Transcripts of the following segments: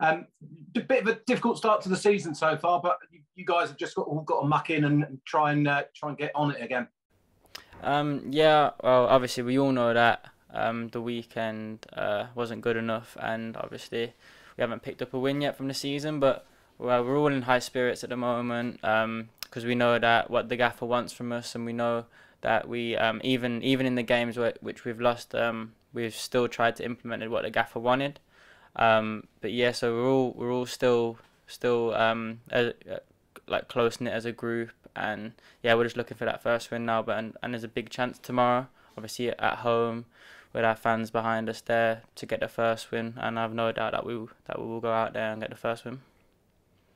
A bit of a difficult start to the season so far, but you guys have just all got to muck in and try and get on it again. Yeah, well, obviously we all know that the weekend wasn't good enough, and obviously we haven't picked up a win yet from the season. But well, we're all in high spirits at the moment because we know that what the gaffer wants from us, and we know that we even in the games which we've lost, we've still tried to implement what the gaffer wanted. But yeah, so we're all still like close knit as a group, and yeah, we're just looking for that first win now. But and there's a big chance tomorrow, obviously at home, with our fans behind us there to get the first win, and I've no doubt that we will go out there and get the first win.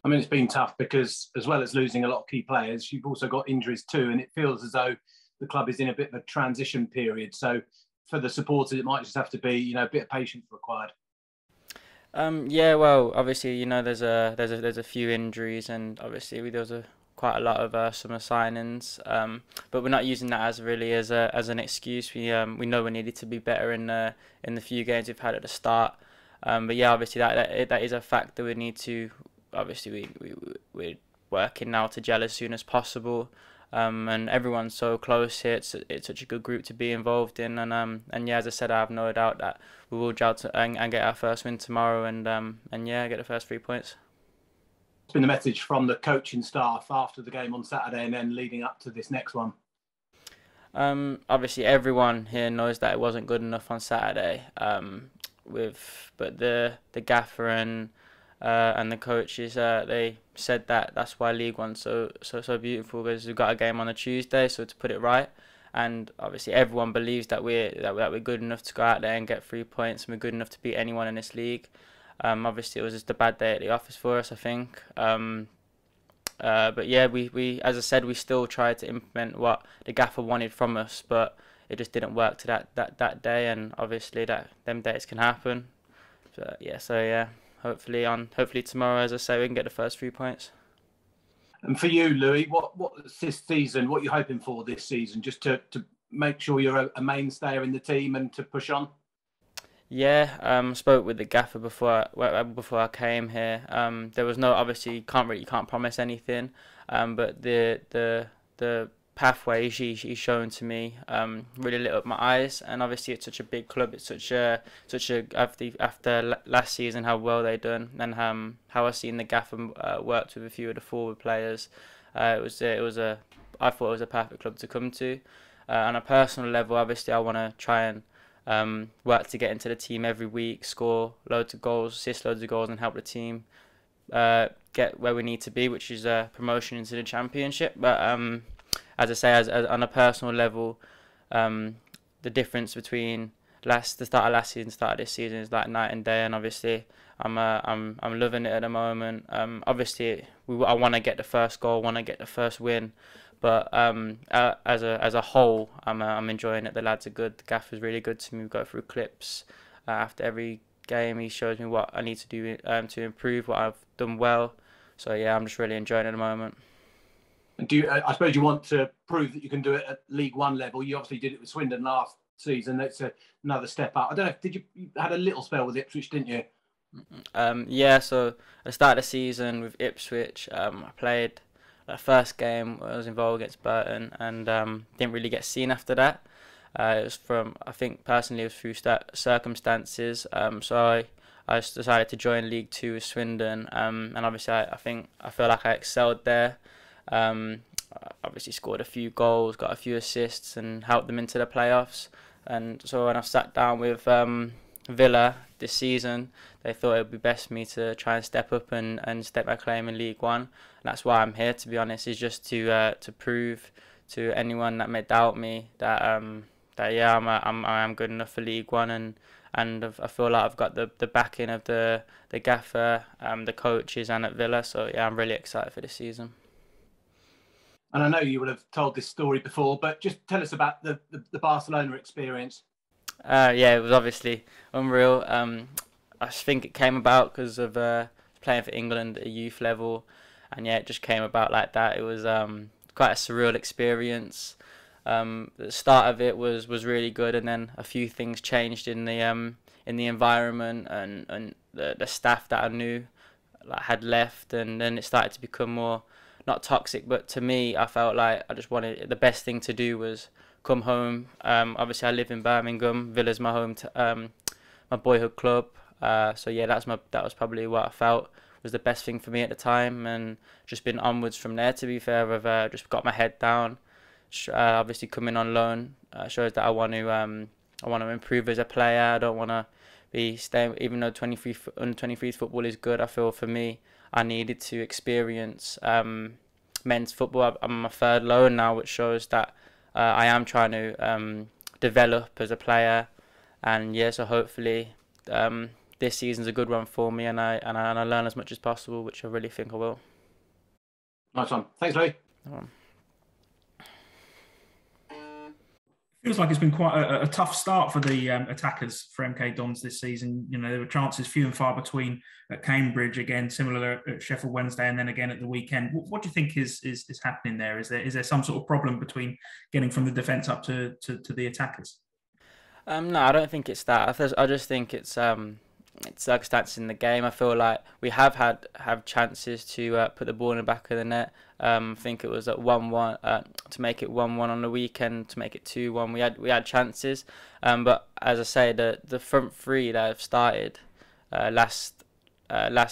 I mean, it's been tough because as well as losing a lot of key players, you've also got injuries too, and it feels as though the club is in a bit of a transition period. So for the supporters, it might just have to be a bit of patience required. Yeah, well, obviously, there's a few injuries, and obviously there was quite a lot of summer signings. But we're not using that as really as an excuse. We know we needed to be better in the few games we've had at the start. But yeah, obviously that is a fact that we need to. Obviously, we're working now to gel as soon as possible. And everyone's so close here. It's such a good group to be involved in, and yeah, as I said, I have no doubt that we will gel and get our first win tomorrow, and yeah, get the first 3 points. It's been the message from the coaching staff after the game on Saturday, and then leading up to this next one. Obviously, everyone here knows that it wasn't good enough on Saturday. But the gaffer and the coaches, they said that that's why League One's so beautiful, because we've got a game on a Tuesday, so to put it right. And obviously everyone believes that we're good enough to go out there and get 3 points, and we're good enough to beat anyone in this league. Obviously it was just a bad day at the office for us, I think. But yeah, we as I said, we still tried to implement what the gaffer wanted from us, but it just didn't work to that day, and obviously them days can happen. So yeah. Hopefully tomorrow, as I say, we can get the first 3 points. And for you, Louis, what this season? What are you hoping for this season? Just to make sure you're a mainstay in the team and to push on. Yeah, spoke with the gaffer before I came here. There was no, obviously can't promise anything. But the pathway he's shown to me really lit up my eyes, and obviously it's such a big club. It's such a after last season how well they done, and how I seen the gaffer worked with a few of the forward players. I thought it was a perfect club to come to. On a personal level, obviously I want to try and work to get into the team every week, score loads of goals, assist loads of goals, and help the team get where we need to be, which is promotion into the Championship. But as I say, as on a personal level, the difference between the start of last season, start of this season is like night and day. And obviously, I'm loving it at the moment. Obviously, I want to get the first goal, want to get the first win, but as a whole, I'm enjoying it. The lads are good. The gaffer's really good to me. We go through clips after every game. He shows me what I need to do to improve, what I've done well. So yeah, I'm just really enjoying it at the moment. And I suppose you want to prove that you can do it at League One level. You obviously did it with Swindon last season. That's another step up. I don't know. You had a little spell with Ipswich, didn't you? Yeah. So I started the season with Ipswich. I played the first game. I was involved against Burton, and didn't really get seen after that. It was I think personally, it was through circumstances. So I decided to join League Two with Swindon. And obviously I feel like I excelled there. Obviously scored a few goals, got a few assists, and helped them into the playoffs. And so when I sat down with Villa this season, they thought it would be best for me to try and step up and step my claim in League One. And that's why I'm here, to be honest, is just to prove to anyone that may doubt me that yeah, I am good enough for League One, and I feel like I've got the backing of the gaffer, the coaches, and at Villa. So yeah, I'm really excited for this season. And I know you would have told this story before, but just tell us about the Barcelona experience. Yeah, it was obviously unreal. I think it came about because of playing for England at a youth level, and yeah, it just came about like that. It was quite a surreal experience. The start of it was really good, and then a few things changed in the environment and the staff that I knew like had left, and then it started to become more not toxic, but to me, I felt like I just wanted the best thing to do was come home. Obviously, I live in Birmingham. Villa's my my boyhood club. So yeah, that was probably what I felt was the best thing for me at the time, and just been onwards from there. To be fair, I've just got my head down. Obviously, coming on loan shows that I want to improve as a player. I don't want to be staying, even though under 23 football is good. I feel for me, I needed to experience men's football. I'm on my third loan now, which shows that I am trying to develop as a player, and yeah, so hopefully this season's a good one for me, and I learn as much as possible, which I really think I will. Nice one. Thanks, Louie. Feels like it's been quite a tough start for the attackers for MK Dons this season. You know, there were chances few and far between at Cambridge, again similar at Sheffield Wednesday, and then again at the weekend. What do you think is happening there? Is there some sort of problem between getting from the defence up to the attackers? No, I don't think it's that. I just think it's circumstances in the game. I feel like we have chances to put the ball in the back of the net. I think it was at 1-1 to make it 1-1 on the weekend, to make it 2-1. We had chances, but as I say, the front three that have started last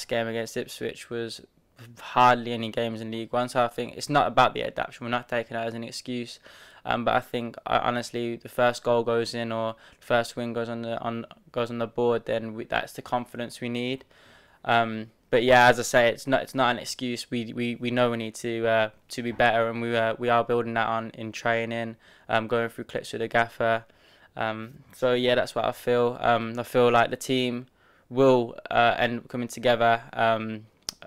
game against Ipswich was hardly any games in League One. So I think it's not about the adaptation. We're not taking that as an excuse. But I think honestly, the first goal goes in or the first win goes on the board, then that's the confidence we need. But yeah, as I say, it's not an excuse. We know we need to be better, and we are building that on in training, going through clips with the gaffer. So yeah, that's what I feel. I feel like the team will end up coming together.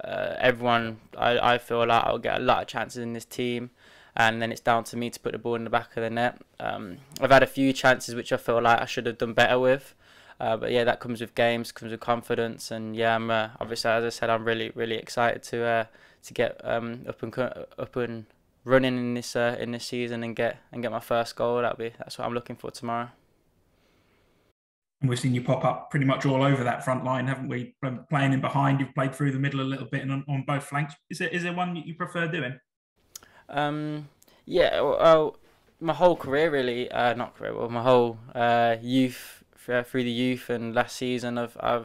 Everyone, I feel like I'll get a lot of chances in this team, and then it's down to me to put the ball in the back of the net. I've had a few chances which I feel like I should have done better with. But yeah, that comes with games, comes with confidence, and yeah, I'm obviously, as I said, I'm really excited to get up and running in this season and get my first goal. That's what I'm looking for tomorrow. And we've seen you pop up pretty much all over that front line, haven't we? Playing in behind, you've played through the middle a little bit and on both flanks. Is there one that you prefer doing? Yeah, well, my whole career really, not career, well, my whole youth. Through the youth and last season, I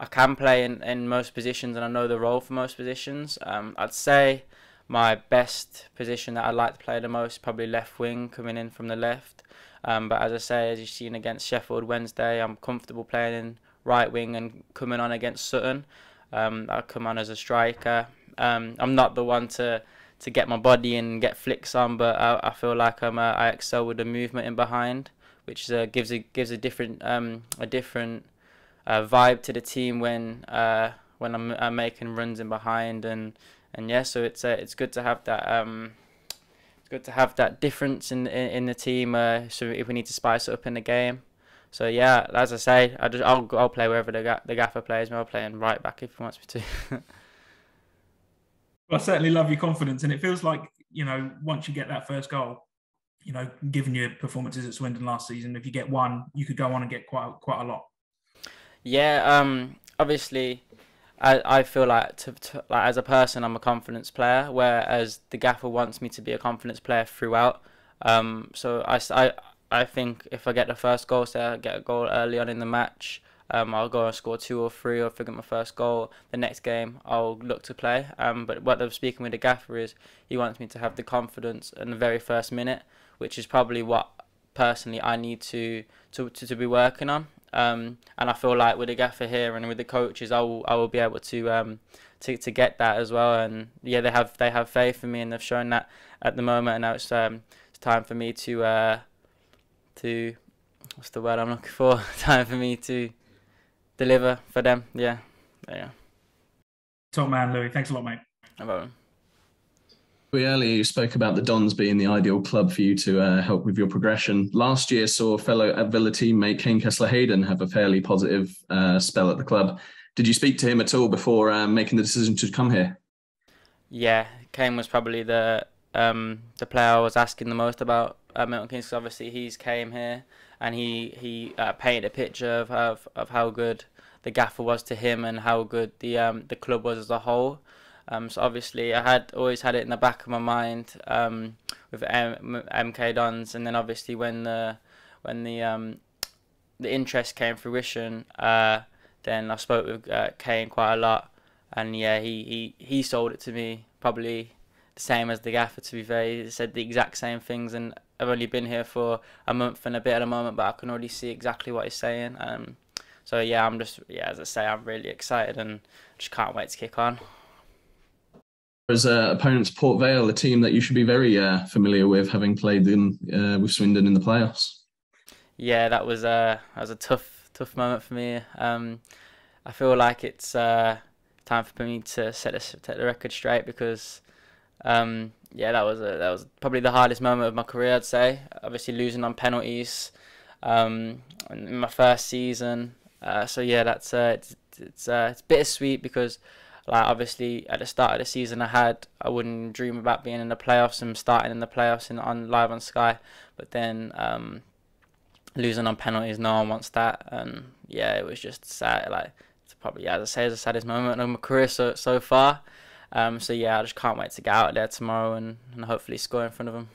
can play in most positions, and I know the role for most positions. I'd say my best position that I like to play the most is probably left wing, coming in from the left. But as I say, as you've seen against Sheffield Wednesday, I'm comfortable playing in right wing and coming on against Sutton. I come on as a striker. I'm not the one to get my body and get flicks on, but I feel like I excel with the movement in behind, which gives a different vibe to the team when I'm making runs in behind, and yeah, so it's good to have that difference in the team. So if we need to spice it up in the game, so yeah, as I say, I'll play wherever the gaffer plays me. I'll play in right back if he wants me to. Well, I certainly love your confidence, and it feels like, you know, once you get that first goal, you know, given your performances at Swindon last season, if you get one, you could go on and get quite a lot. Yeah, obviously, I feel like like as a person, I'm a confidence player, whereas the gaffer wants me to be a confidence player throughout. So I think if I get the first goal, say I get a goal early on in the match, I'll go and score 2 or 3, or if I get my first goal, the next game I'll look to play. But what I'm speaking with the gaffer is he wants me to have the confidence in the very first minute, which is probably what personally I need to be working on. And I feel like with the gaffer here and with the coaches, I will be able to get that as well. And yeah, they have faith in me, and they've shown that at the moment. And now it's time for me to what's the word I'm looking for? Time for me to deliver for them. Yeah, there you go. Top man, Louie. Thanks a lot, mate. No problem. Earlier you spoke about the Dons being the ideal club for you to help with your progression. Last year saw fellow Villa teammate Kane Hayden have a fairly positive spell at the club. Did you speak to him at all before making the decision to come here? Yeah, Kane was probably the player I was asking the most about at Milton Keynes, because obviously he's came here and he painted a picture of how good the gaffer was to him and how good the club was as a whole. So obviously I had always had it in the back of my mind with MK Dons, and then obviously when the interest came fruition, then I spoke with Kane quite a lot, and yeah, he sold it to me probably the same as the gaffer, to be fair. He said the exact same things, and I've only been here for a month and a bit at the moment, but I can already see exactly what he's saying. So yeah, as I say, I'm really excited and just can't wait to kick on. As opponents, Port Vale, a team that you should be very familiar with, having played with Swindon in the playoffs. Yeah, that was a tough moment for me. I feel like it's time for me to set the record straight, because yeah, that was probably the hardest moment of my career, I'd say. Obviously losing on penalties in my first season. So yeah, that's it's bittersweet, because like obviously at the start of the season I wouldn't dream about being in the playoffs and starting in the playoffs on live on Sky, but then losing on penalties, no one wants that, and yeah, it was just sad. Like, it's probably, as I say, the saddest moment of my career so far. So yeah, I just can't wait to get out there tomorrow and hopefully score in front of them.